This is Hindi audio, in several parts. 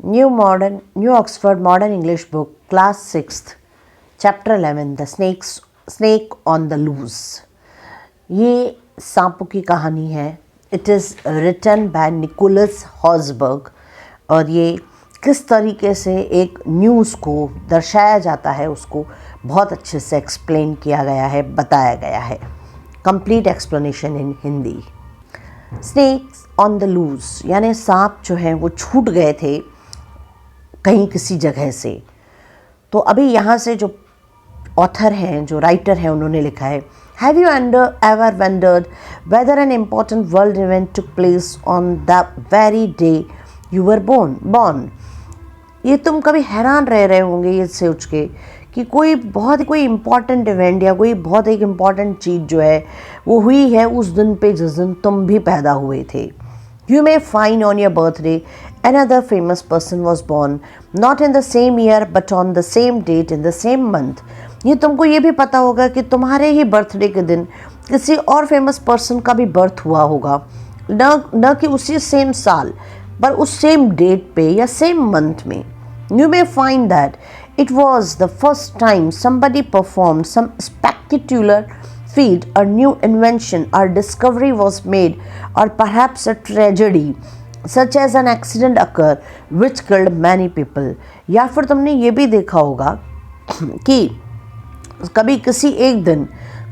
New Oxford Modern English Book, Class 6th, Chapter 11, The Snake on the Loose. ये सांपों की कहानी है. It is written by Nicholas Hosburg और ये किस तरीके से एक न्यूज़ को दर्शाया जाता है उसको बहुत अच्छे से एक्सप्लेन किया गया है, बताया गया है. Complete explanation in Hindi. Snakes on the loose यानी सांप जो हैं वो छूट गए थे कहीं किसी जगह से. तो अभी यहाँ से जो ऑथर हैं, जो राइटर हैं, उन्होंने लिखा है, have you ever wondered whether an important world event took place on the very day you were born. ये तुम कभी हैरान रह रहे होंगे ये सोच के कि कोई इम्पॉर्टेंट इवेंट या कोई बहुत एक इम्पॉर्टेंट चीज़ जो है वो हुई है उस दिन पे जिस दिन तुम भी पैदा हुए थे. You may find on your birthday another famous person was born not in the same year but on the same date in the same month. ये तुमको ये भी पता होगा कि तुम्हारे ही बर्थडे के दिन किसी और फेमस पर्सन का भी बर्थ हुआ होगा, न कि उसी सेम साल पर उस सेम डेट पे या सेम मंथ में. You may find that it was the first time somebody performed some spectacular feat, a new invention or discovery was made, or perhaps a tragedy such as an accident occur which killed many people. या फिर तुमने ये भी देखा होगा कि कभी किसी एक दिन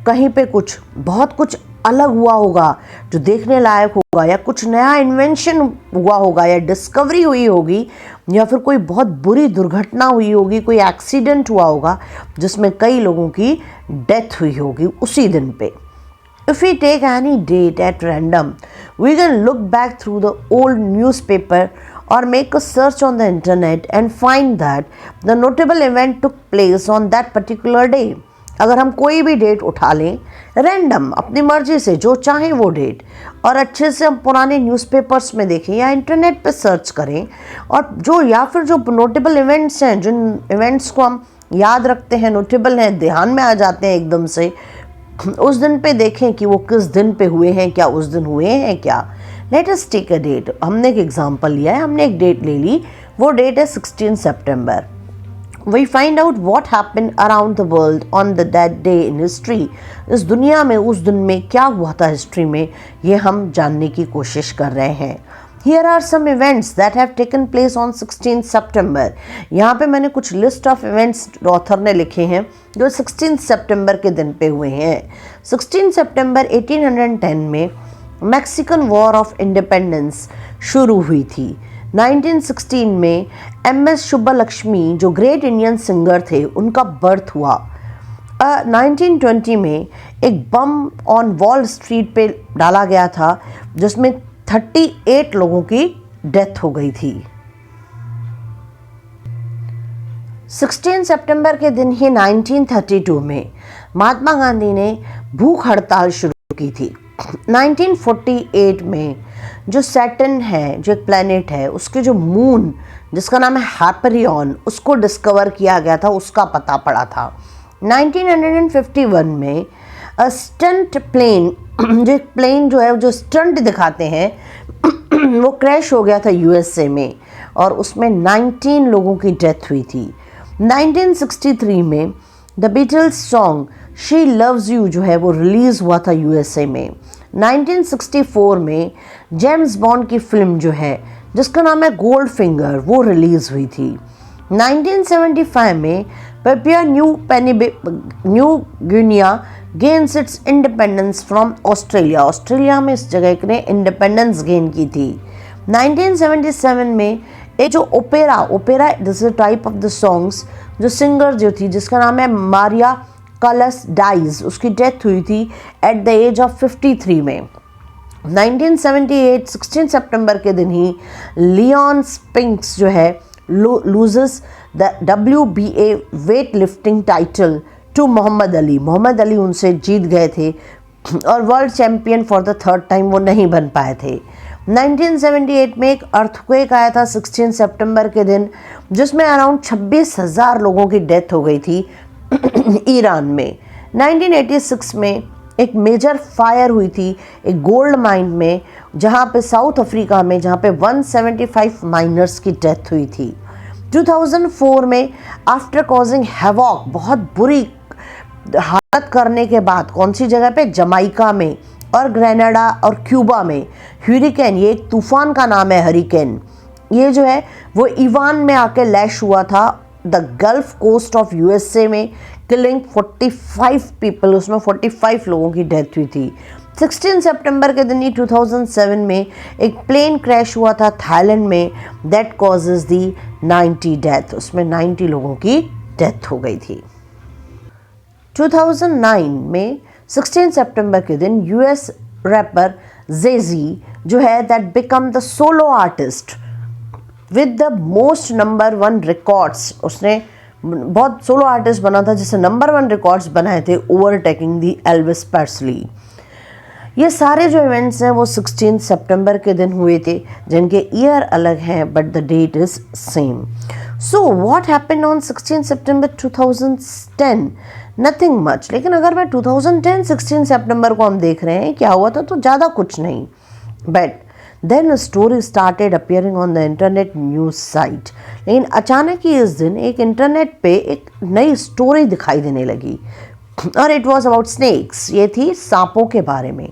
कहीं पे बहुत कुछ अलग हुआ होगा जो देखने लायक होगा, या कुछ नया इन्वेंशन हुआ होगा, या डिस्कवरी हुई होगी, या फिर कोई बहुत बुरी दुर्घटना हुई होगी, कोई एक्सीडेंट हुआ होगा जिसमें कई लोगों की डेथ हुई होगी उसी दिन पे. If we take any date at random, we can look back through the old newspaper or make a search on the internet and find that the notable event took place on that particular day. अगर हम कोई भी डेट उठा लें रैंडम अपनी मर्जी से, जो चाहें वो डेट, और अच्छे से हम पुराने न्यूज़पेपर्स में देखें या इंटरनेट पे सर्च करें, और या फिर जो नोटेबल इवेंट्स हैं, जिन इवेंट्स को हम याद रखते हैं, नोटेबल हैं, ध्यान में आ जाते हैं एकदम से, उस दिन पे देखें कि वो किस दिन पे हुए हैं, क्या उस दिन हुए हैं क्या. Let us take a date. हमने एक एग्जांपल लिया है, हमने एक डेट ले ली. वो डेट है 16 सितंबर. We find out what happened around the world on that day in history. इस दुनिया में उस दिन में क्या हुआ था हिस्ट्री में, ये हम जानने की कोशिश कर रहे हैं. Here are some events that have taken place on 16 September. यहाँ पे मैंने कुछ लिस्ट ऑफ इवेंट्स ऑथर ने लिखे हैं जो 16 सितंबर के दिन पे हुए हैं. 16 सितंबर 1810 में मैक्सिकन वॉर ऑफ इंडिपेंडेंस शुरू हुई थी. 1916 में MS सुब्बलक्ष्मी जो ग्रेट इंडियन सिंगर थे उनका बर्थ हुआ. 1920 में एक बम ऑन वॉल स्ट्रीट पे डाला गया था जिसमें 38 लोगों की डेथ हो गई थी. 16 सितंबर के दिन ही 1932 में महात्मा गांधी ने भूख हड़ताल शुरू की थी. 1948 में जो सैटर्न है, जो एक प्लैनेट है, उसके जो मून जिसका नाम है हाइपरियन, उसको डिस्कवर किया गया था, उसका पता पड़ा था. 1951 में स्टंट प्लेन, जो एक प्लेन जो है जो स्टंट दिखाते हैं वो क्रैश हो गया था USA में और उसमें 19 लोगों की डेथ हुई थी. 1963 में the Beatles song She Loves You जो है वो रिलीज़ हुआ था USA में. 1964 में जेम्स बॉन्ड की फिल्म जो है जिसका नाम है गोल्ड फिंगर, वो रिलीज़ हुई थी. 1975 में Papua New Guinea gains its independence from Australia. Australia में इस जगह ने इंडिपेंडेंस गेन की थी. 1977 में ये जो opera this is type of the songs, जो सिंगर जो थी जिसका नाम है मारिया कलस डाइज, उसकी डेथ हुई थी एट द एज ऑफ 53 में. 1978 16 सितंबर के दिन ही लियोन स्पिंक्स जो है loses the WBA weight lifting title to Muhammad Ali. Muhammad Ali उनसे जीत गए थे और world champion for the third time वो नहीं बन पाए थे. 1978 में एक अर्थक्वेक आया था 16 सितंबर के दिन जिसमें अराउंड 26,000 लोगों की डेथ हो गई थी ईरान में. 1986 में एक मेजर फायर हुई थी एक गोल्ड माइन में जहाँ पे साउथ अफ्रीका में, जहाँ पे 175 माइनर्स की डेथ हुई थी। 2004 में आफ्टर कॉजिंग हैवॉक, बहुत बुरी हालत करने के बाद, कौन सी जगह पे, जमाइका में और ग्रेनाडा और क्यूबा में, हरिकेन, ये एक तूफान का नाम है हरिकेन, ये जो है वो इवान में आके लैश हुआ था the gulf coast of USA में, किलिंग 45 पीपल, उसमें 45 लोगों की डेथ हुई थी। 16 सितंबर के दिन ही 2007 में एक प्लेन क्रैश हुआ था थाईलैंड में, दैट कॉजेज दी 90 डेथ, उसमें 90 लोगों की डेथ हो गई थी। 2009 में 16 सितंबर के दिन यूएस रैपर जेजी जो है that become the solo artist with the most number 1 records, उसने बहुत सोलो आर्टिस्ट बना था जिसने नंबर 1 रिकॉर्ड्स बनाए थे, ओवरटेकिंग दी एल्विस प्रेस्ली। ये सारे जो इवेंट्स हैं वो 16 सितंबर के दिन हुए थे, जिनके ईयर अलग हैं but the date is same. So what happened on 16 सितंबर 2010? Nothing much. लेकिन अगर मैं 2010 16 सितंबर को हम देख रहे हैं क्या हुआ था, तो ज़्यादा कुछ नहीं, but then a story started appearing on the internet news site. लेकिन अचानक ही इस दिन एक इंटरनेट पे एक नई स्टोरी दिखाई देने लगी, और इट वॉज अबाउट स्नेक्स। ये थी सांपों के बारे में,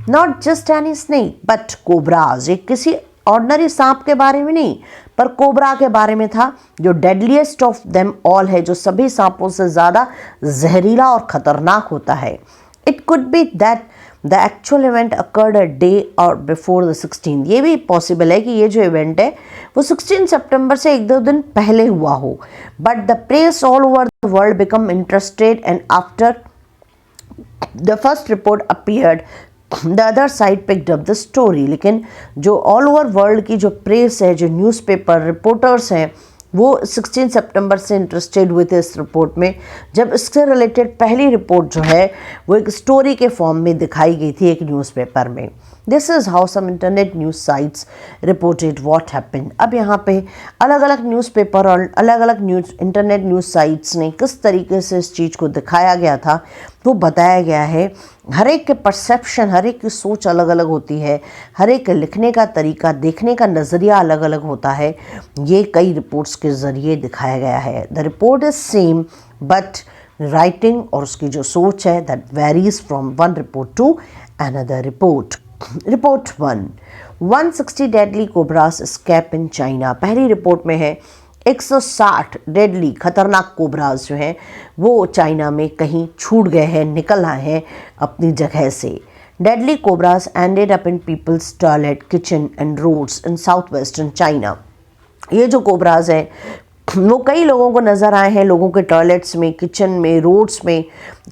not just any snake but cobras. ये किसी ऑर्डनरी सांप के बारे में नहीं, पर कोबरा के बारे में था, जो डेडलीस्ट ऑफ देम ऑल है, जो सभी सांपों से ज़्यादा जहरीला और ख़तरनाक होता है। It could be that the actual event occurred a day और बिफोर द 16। ये भी पॉसिबल है कि ये जो इवेंट है वो 16 सितंबर से 1-2 दिन पहले हुआ हो, but the press all over the world become interested and after the first report appeared the other side picked up the story. लेकिन जो ऑल ओवर वर्ल्ड की जो प्रेस है, जो न्यूज़पेपर रिपोर्टर्स हैं, वो 16 सितंबर से इंटरेस्टेड हुए थे इस रिपोर्ट में, जब इससे रिलेटेड पहली रिपोर्ट जो है वो एक स्टोरी के फॉर्म में दिखाई गई थी एक न्यूज़पेपर में। This is how some internet news sites reported what happened. अब यहाँ पे अलग अलग न्यूज़पेपर और अलग अलग इंटरनेट न्यूज़ साइट्स ने किस तरीके से इस चीज़ को दिखाया गया था वो बताया गया है। हर एक के परसेप्शन, हर एक की सोच अलग अलग होती है, हर एक लिखने का तरीका, देखने का नज़रिया अलग अलग होता है। ये कई रिपोर्ट्स के ज़रिए दिखाया गया है। The report is same but writing और उसकी जो सोच है that varies from one report to another report. Report 1, 160 deadly cobras escape in China. पहली रिपोर्ट में है 160 डेडली खतरनाक कोबराज जो हैं वो चाइना में कहीं छूट गए हैं, निकल आए हैं अपनी जगह से। Deadly cobras ended up in people's toilet, kitchen and roads in south western China. ये जो कोबराज हैं वो कई लोगों को नज़र आए हैं, लोगों के टॉयलेट्स में, किचन में, रोड्स में,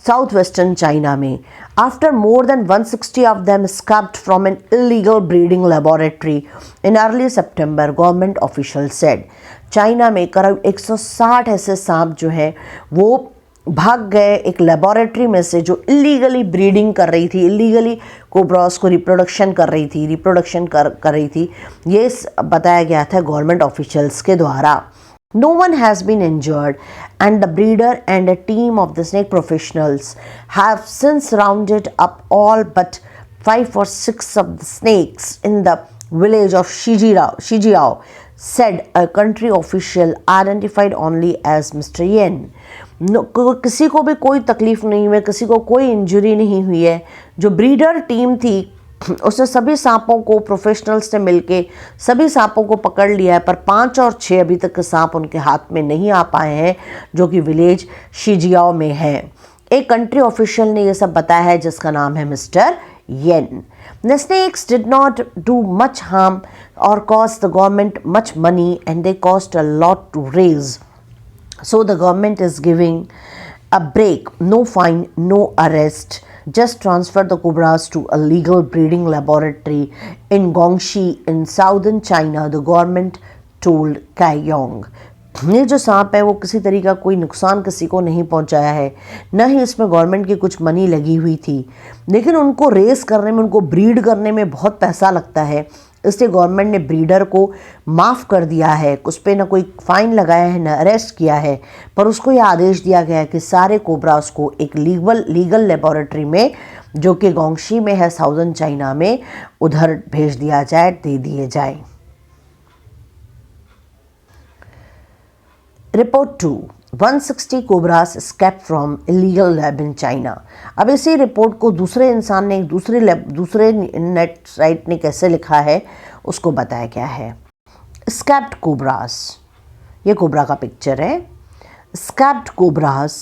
साउथ वेस्टर्न चाइना में। After more than 160 of them escaped from an illegal breeding laboratory in early September, government official said. China में करीब 160 ऐसे सांप जो हैं वो भाग गए एक लेबोरेटरी में से, जो इलीगली ब्रीडिंग कर रही थी, इलीगली कोबरास को रिप्रोडक्शन कर रही थी। ये बताया गया था गवर्नमेंट ऑफिशियल्स के द्वारा। No one has been injured, and the breeder and a team of the snake professionals have since rounded up all but 5 or 6 of the snakes in the village of Shijiao, said a country official identified only as Mr. Yen. किसी को भी कोई तकलीफ नहीं हुई, किसी को कोई इंजरी नहीं हुई है। जो ब्रीडर टीम थी उसने सभी सांपों को, प्रोफेशनल्स ने मिलके सभी सांपों को पकड़ लिया है, पर 5 और 6 अभी तक के सांप उनके हाथ में नहीं आ पाए हैं, जो कि विलेज शिजियाओ में है। एक कंट्री ऑफिशियल ने ये सब बताया है जिसका नाम है mister yen. The snakes did not do much harm or cost the government much money, and they cost a lot to raise. So the government is giving a break, no fine, no arrest. Just transfer the cobras to a legal breeding laboratory in Gongxi in southern China, the government told Kaiyong. ये जो सांप है वो किसी तरीके का कोई नुकसान किसी को नहीं पहुंचाया है, न ही इसमें गवर्नमेंट की कुछ मनी लगी हुई थी, लेकिन उनको रेस करने में, उनको ब्रीड करने में बहुत पैसा लगता है, इसलिए गवर्नमेंट ने ब्रीडर को माफ़ कर दिया है। उस पर न कोई फ़ाइन लगाया है, न अरेस्ट किया है, पर उसको यह आदेश दिया गया है कि सारे कोबरास को एक लीगल लेबोरेटरी में जो कि गोंगशी में है साउदर्न चाइना में, उधर भेज दिया जाए, दे दिए जाए। Report 2, 160 cobras escaped from illegal lab in China. अब इसी रिपोर्ट को दूसरे इंसान ने दूसरे नेट साइट ने कैसे लिखा है उसको बताया गया है। escaped कोबरास, ये कोबरा का पिक्चर है। escaped cobras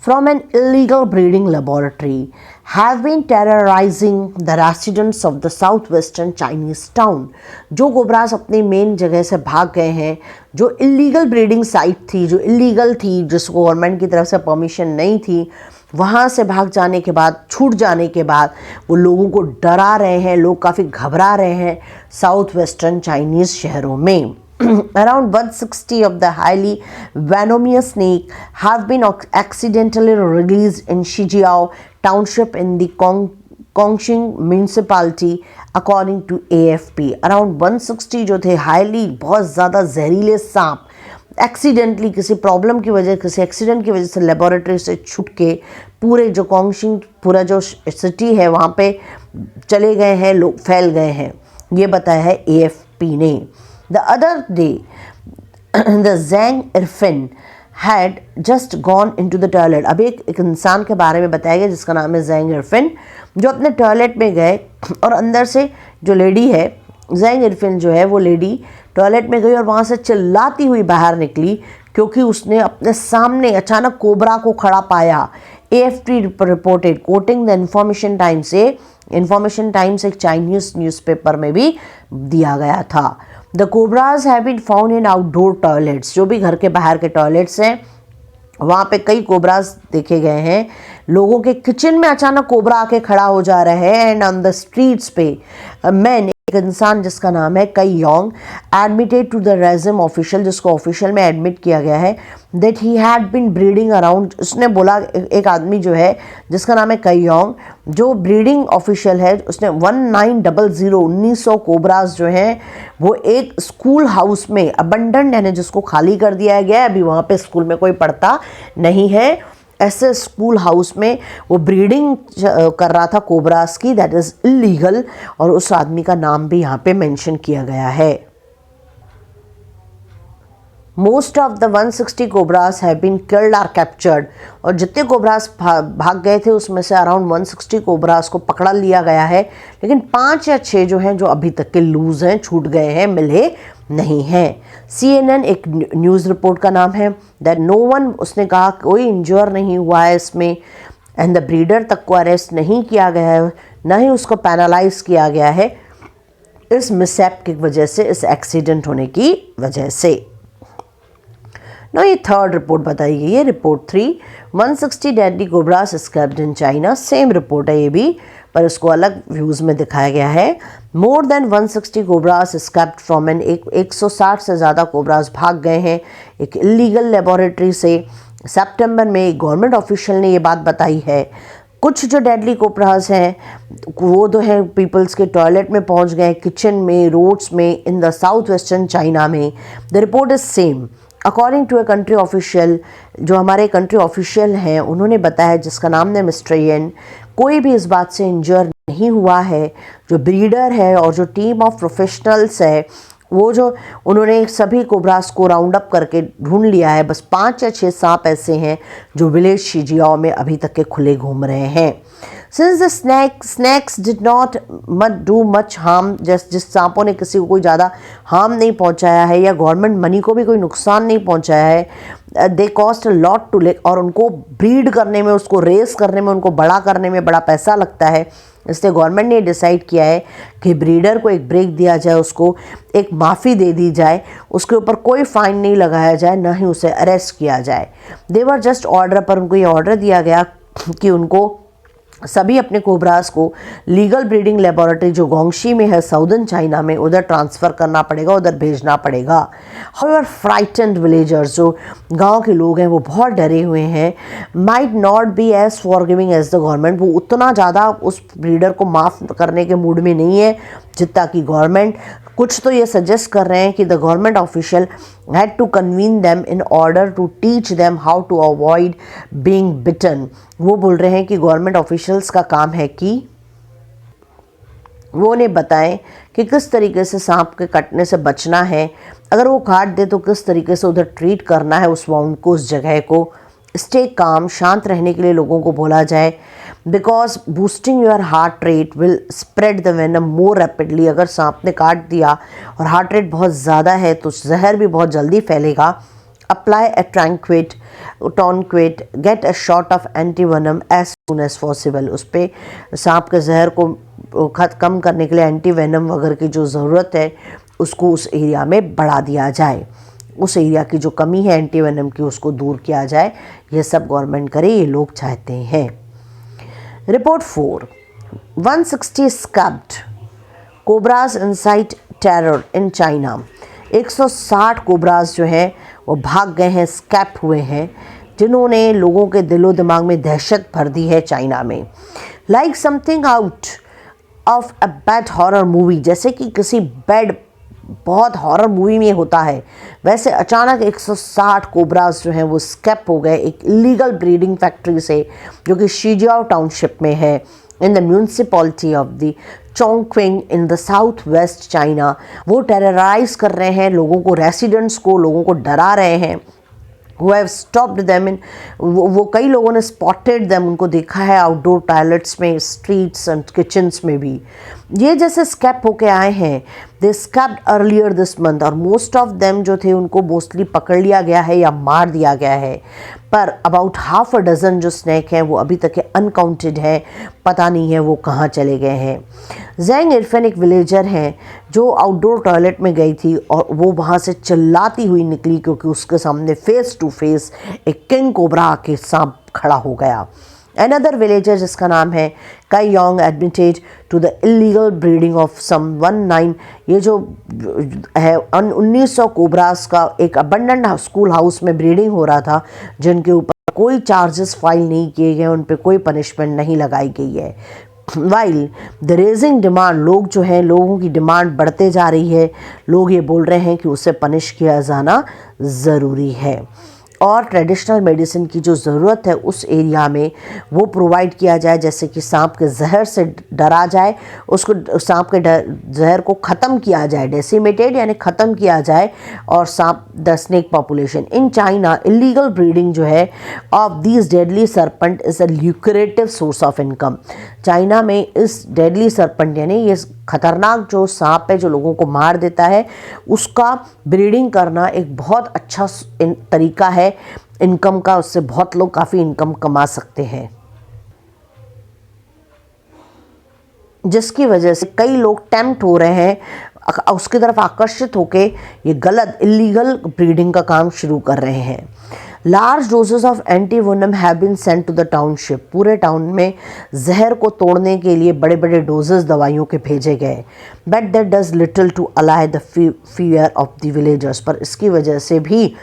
from an illegal breeding laboratory have been terrorizing the residents of the southwestern Chinese town। जो कोबरास अपनी मेन जगह से भाग गए हैं, जो इलीगल ब्रीडिंग साइट थी, जो इलीगल थी, जिसको गवर्नमेंट की तरफ से परमिशन नहीं थी, वहाँ से भाग जाने के बाद, छूट जाने के बाद वो लोगों को डरा रहे हैं, लोग काफ़ी घबरा रहे हैं साउथ वेस्टर्न चाइनीज़ शहरों में। Around 160 of the highly venomous snake have been accidentally released in Shijiao township in the Gongxing municipality according to AFP। Around 160 जो थे हाईली बहुत ज़्यादा जहरीले सांप एक्सीडेंटली किसी प्रॉब्लम की वजह, किसी एक्सीडेंट की वजह से लेबोरेटरी से छूट के पूरे जो गोंगशिंग, पूरा जो सिटी है वहाँ पे चले गए हैं, लोग फैल गए हैं, ये बताया है AFP ने। The other day, the Zhang Irfan had just gone into the toilet। अभी एक इंसान के बारे में बताया गया जिसका नाम है ज़ैंग इरफिन, जो अपने टॉयलेट में गए और अंदर से जो लेडी है, ज़ैंग इरफिन जो है वो लेडी टॉयलेट में गई और वहाँ से चिल्लाती हुई बाहर निकली क्योंकि उसने अपने सामने अचानक कोबरा को खड़ा पाया। AFP reported quoting the Information Times. Information Times एक चाइनीज न्यूज़पेपर में भी दिया गया था। The cobras have been found in outdoor toilets. जो भी घर के बाहर के टॉयलेट्स हैं वहाँ पे कई कोबराज देखे गए हैं। लोगों के किचन में अचानक कोबरा आके खड़ा हो जा रहा है। एंड ऑन द स्ट्रीट्स पे मैन, एक इंसान जिसका नाम है Cai Yong, admitted to the regime official, जिसको ऑफिशियल में एडमिट किया गया है, that he had been breeding around. उसने बोला, एक आदमी जो है जिसका नाम है कई योंग, जो ब्रीडिंग ऑफिशियल है, उसने 1900 कोबराज जो हैं वो एक स्कूल हाउस में अबंडन, यानी जिसको खाली कर दिया गया है, अभी वहाँ पे स्कूल में कोई पढ़ता नहीं है, ऐसे स्कूल हाउस में वो ब्रीडिंग कर रहा था कोबरास की, दैट इज़ इलीगल। और उस आदमी का नाम भी यहाँ पे मेंशन किया गया है। Most of the 160 cobras have been killed or captured. और जितने कोबरास भाग गए थे उसमें से अराउंड 160 कोबरास को पकड़ा लिया गया है, लेकिन 5 या 6 जो हैं जो अभी तक के लूज हैं, छूट गए हैं, मिले नहीं हैं। CNN एक न्यूज़ रिपोर्ट का नाम है दैट नो वन, उसने कहा कोई इंजर नहीं हुआ है इसमें, एंड द ब्रीडर तक को अरेस्ट नहीं किया गया है, ना ही उसको पैनलाइज किया गया है इस मिसहैप की वजह से, इस एक्सीडेंट होने की वजह से। ना ये थर्ड रिपोर्ट बताई गई है, report 3, 160 deadly cobras escaped in China. Same report है ये भी, पर इसको अलग व्यूज़ में दिखाया गया है। More than 160 cobras escaped from an, 160 से ज़्यादा कोबरास भाग गए हैं एक इलीगल लेबोरेटरी से। सितंबर में एक गवर्नमेंट ऑफिशियल ने ये बात बताई है। कुछ जो डेडली कोबरास हैं वो तो है पीपल्स के टॉयलेट में पहुंच गए, किचन में, रोड्स में, in the south western China में। The report is same according to a country official, जो हमारे कंट्री ऑफिशियल हैं उन्होंने बताया, जिसका नाम है मिस्टर येन, कोई भी इस बात से इंजर नहीं हुआ है। जो ब्रीडर है और जो टीम ऑफ प्रोफेशनल्स है वो जो उन्होंने सभी कोबरास को राउंड अप करके ढूंढ लिया है। बस 5 या 6 सांप ऐसे हैं जो विलेज शिजियाओ में अभी तक के खुले घूम रहे हैं। Since the snacks did not do much harm, जिस सांपों ने किसी को कोई ज़्यादा हार्म नहीं पहुंचाया है या गवर्नमेंट मनी को भी कोई नुकसान नहीं पहुंचाया है, they cost a lot to lake, और उनको ब्रीड करने में, उसको रेस करने में, उनको बड़ा करने में बड़ा पैसा लगता है। इसलिए गवर्नमेंट ने डिसाइड किया है कि ब्रीडर को एक ब्रेक दिया जाए, उसको एक माफ़ी दे दी जाए, उसके ऊपर कोई फ़ाइन नहीं लगाया जाए, ना ही उसे अरेस्ट किया जाए। देवर जस्ट ऑर्डर, पर उनको ये ऑर्डर दिया गया कि उनको सभी अपने कोबरास को लीगल ब्रीडिंग लेबोरेटरी जो गोंगशी में है साउदर्न चाइना में, उधर ट्रांसफ़र करना पड़ेगा, उधर भेजना पड़ेगा। हाउएवर फ्राइटेंड विलेजर्स, जो गांव के लोग हैं वो बहुत डरे हुए हैं। Might not be as forgiving as the government, वो उतना ज़्यादा उस ब्रीडर को माफ़ करने के मूड में नहीं है जितना कि गवर्नमेंट, कुछ तो ये सजेस्ट कर रहे हैं कि the government official had to convene them in order to teach them how to avoid being bitten. वो बोल रहे हैं कि गवर्नमेंट ऑफिशियल्स का काम है कि वो उन्हें बताएं कि किस तरीके से सांप के कटने से बचना है, अगर वो काट दे तो किस तरीके से उधर ट्रीट करना है उस वाउंड को, उस जगह को। स्टे काम, शांत रहने के लिए लोगों को बोला जाए, because boosting your heart rate will spread the venom more rapidly. अगर सांप ने काट दिया और हार्ट रेट बहुत ज़्यादा है तो जहर भी बहुत जल्दी फैलेगा। Apply a tourniquet, get a shot of anti venom as soon as possible. उस पर सांप के जहर को कम करने के लिए एंटी वेनम वगैरह की जो ज़रूरत है उसको उस एरिया में बढ़ा दिया जाए, उस एरिया की जो कमी है एंटी वेनम की उसको दूर किया जाए। ये सब गवर्नमेंट करे, ये लोग चाहते हैं। Report 4, 160 escaped cobras incite terror in China. 160 cobras जो हैं वो भाग गए हैं, स्कैप हुए हैं, जिन्होंने लोगों के दिलो दिमाग में दहशत भर दी है चाइना में। Like something out of a bad horror movie, जैसे कि किसी बैड बहुत हॉरर मूवी में होता है, वैसे अचानक 160 कोबराज जो हैं वो स्केप हो गए एक इलीगल ब्रीडिंग फैक्ट्री से, जो कि शीजियाओ टाउनशिप में है, in the municipality of the Chongqing in the south west China. वो टेरराइज कर रहे हैं लोगों को, रेसिडेंट्स को, लोगों को डरा रहे हैं। who have stopped them in, वो कई लोगों ने स्पॉटेड देम, उनको देखा है आउटडोर टॉयलेट्स में, स्ट्रीट्स एंड किचन्स में भी। ये जैसे स्कैप होके आए हैं, दे स्कैप्ड अर्लियर दिस मंथ, और मोस्ट ऑफ देम जो थे उनको मोस्टली पकड़ लिया गया है या मार दिया गया है। पर अबाउट हाफ अ डजन जो स्नैक हैं वो अभी तक के अनकाउंटेड है, पता नहीं है वो कहाँ चले गए हैं। जैंग इरफान एक विलेजर हैं जो आउटडोर टॉयलेट में गई थी और वो वहाँ से चिल्लाती हुई निकली क्योंकि उसके सामने फेस टू फेस एक किंग कोबरा के सांप खड़ा हो गया। Another villager जिसका नाम है काई Yong admitted to the illegal breeding of some 19, ये जो है 1900 कोबरास का एक अबंडेंट स्कूल हाउस में ब्रीडिंग हो रहा था, जिनके ऊपर कोई चार्जेस फाइल नहीं किए गए, उन पे कोई पनिशमेंट नहीं लगाई गई है। वाइल द रेजिंग डिमांड, लोग जो हैं, लोगों की डिमांड बढ़ते जा रही है, लोग ये बोल रहे हैं कि उसे पनिश किया जाना ज़रूरी है और ट्रेडिशनल मेडिसिन की जो ज़रूरत है उस एरिया में वो प्रोवाइड किया जाए, जैसे कि सांप के जहर से डरा जाए, उसको सांप के जहर को ख़त्म किया जाए, डेसिमेटेड यानी ख़त्म किया जाए, और सांप the snake population in China illegal breeding जो है of these deadly serpent is a lucrative source of income. China में इस डेडली सरपेंट यानी ये खतरनाक जो सांप है जो लोगों को मार देता है, उसका ब्रीडिंग करना एक बहुत अच्छा तरीका है इनकम का, उससे बहुत लोग काफ़ी इनकम कमा सकते हैं, जिसकी वजह से कई लोग टेम्प्ट हो रहे हैं, उसकी तरफ आकर्षित होके ये गलत इलीगल ब्रीडिंग का काम शुरू कर रहे हैं। Large doses of anti venom have been sent to the township, पूरे टाउन में जहर को तोड़ने के लिए बड़े बड़े डोजेस दवाइयों के भेजे गए। But that does little to allay the fear of the villagers, पर इसकी वजह से भी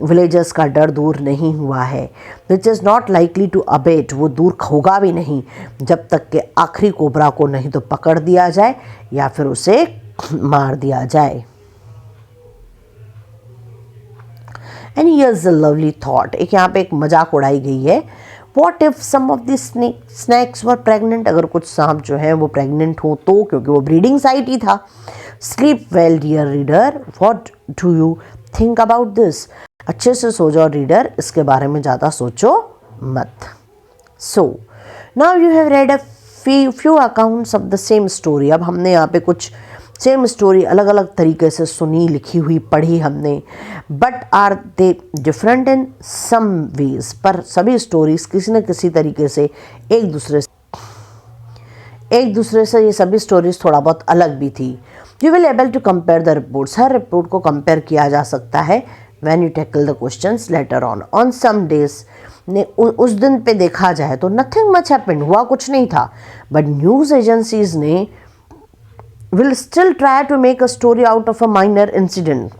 विलेजर्स का डर दूर नहीं हुआ है। Which is not likely to abate, वो दूर होगा भी नहीं जब तक कि आखिरी कोबरा को नहीं तो पकड़ दिया जाए या फिर उसे मार दिया जाए। And here's a lovely thought, एक यहाँ पे एक मजाक उड़ाई गई है। What if some of the snakes were pregnant, अगर कुछ सांप जो है वो प्रेग्नेंट हो तो, क्योंकि वो ब्रीडिंग साइट ही था। Sleep well dear reader, what do you think about this, अच्छे से सो जाओ रीडर, इसके बारे में ज़्यादा सोचो मत। So now you have read a few accounts of the same story. अब हमने यहाँ पे कुछ सेम स्टोरी अलग अलग तरीके से सुनी, लिखी हुई, पढ़ी हमने। But are they different in some ways, पर सभी स्टोरीज किसी न किसी तरीके से एक दूसरे से ये सभी स्टोरीज थोड़ा बहुत अलग भी थी। You will able to compare the reports, हर रिपोर्ट को कंपेयर किया जा सकता है when you tackle the questions later on some days ने उस दिन पे देखा जाए तो नथिंग मच हैपेंड, हुआ कुछ नहीं था। बट न्यूज़ एजेंसीज ने will still try to make a story out of a minor incident,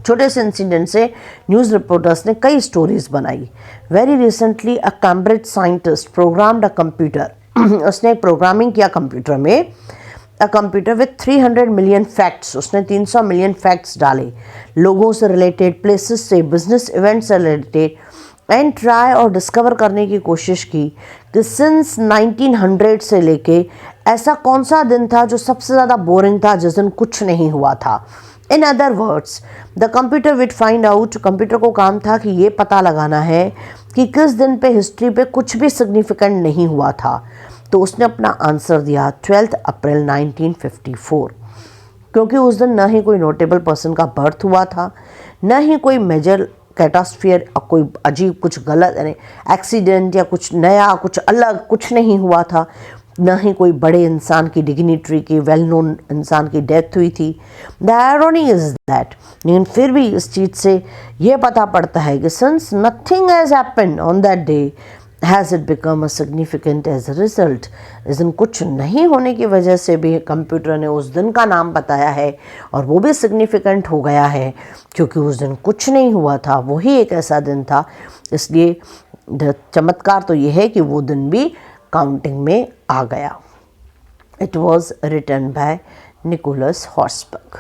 छोटे से इंसिडेंट से न्यूज़ रिपोर्टर्स ने कई स्टोरीज बनाई। Very recently a Cambridge scientist programmed a computer, उसने प्रोग्रामिंग किया कंप्यूटर में, a computer with 300 million facts, उसने 300 मिलियन फैक्ट्स डाले लोगों से रिलेटेड, प्लेसेस से, बिजनेस इवेंट से रिलेटेड, एंड ट्राई और डिस्कवर करने की कोशिश की कि सिंस 1900 से लेके ऐसा कौन सा दिन था जो सबसे ज़्यादा बोरिंग था, जिस दिन कुछ नहीं हुआ था। In other words the computer would find out, computer को काम था कि ये पता लगाना है कि किस दिन पे हिस्ट्री पे कुछ भी सिग्निफिकेंट नहीं हुआ था। तो उसने अपना आंसर दिया 12 अप्रैल 1954, क्योंकि उस दिन न ही कोई नोटेबल पर्सन का बर्थ हुआ था, न ही कोई मेजर कैटास्ट्रियर, कोई अजीब कुछ गलत यानी एक्सीडेंट या कुछ नया कुछ अलग कुछ नहीं हुआ था, न ही कोई बड़े इंसान की, डिग्निटरी की, वेल नोन इंसान की डेथ हुई थी। द आयरनी इज दैट, लेकिन फिर भी इस चीज़ से यह पता पड़ता है कि since nothing has happened on that day has it become a significant as a result. इस दिन कुछ नहीं होने की वजह से भी कंप्यूटर ने उस दिन का नाम बताया है और वो भी सिग्निफिकेंट हो गया है, क्योंकि उस दिन कुछ नहीं हुआ था, वही एक ऐसा दिन था। इसलिए चमत्कार तो ये है कि वो दिन भी काउंटिंग में आ गया। It was written by Nicholas हॉर्सबर्ग।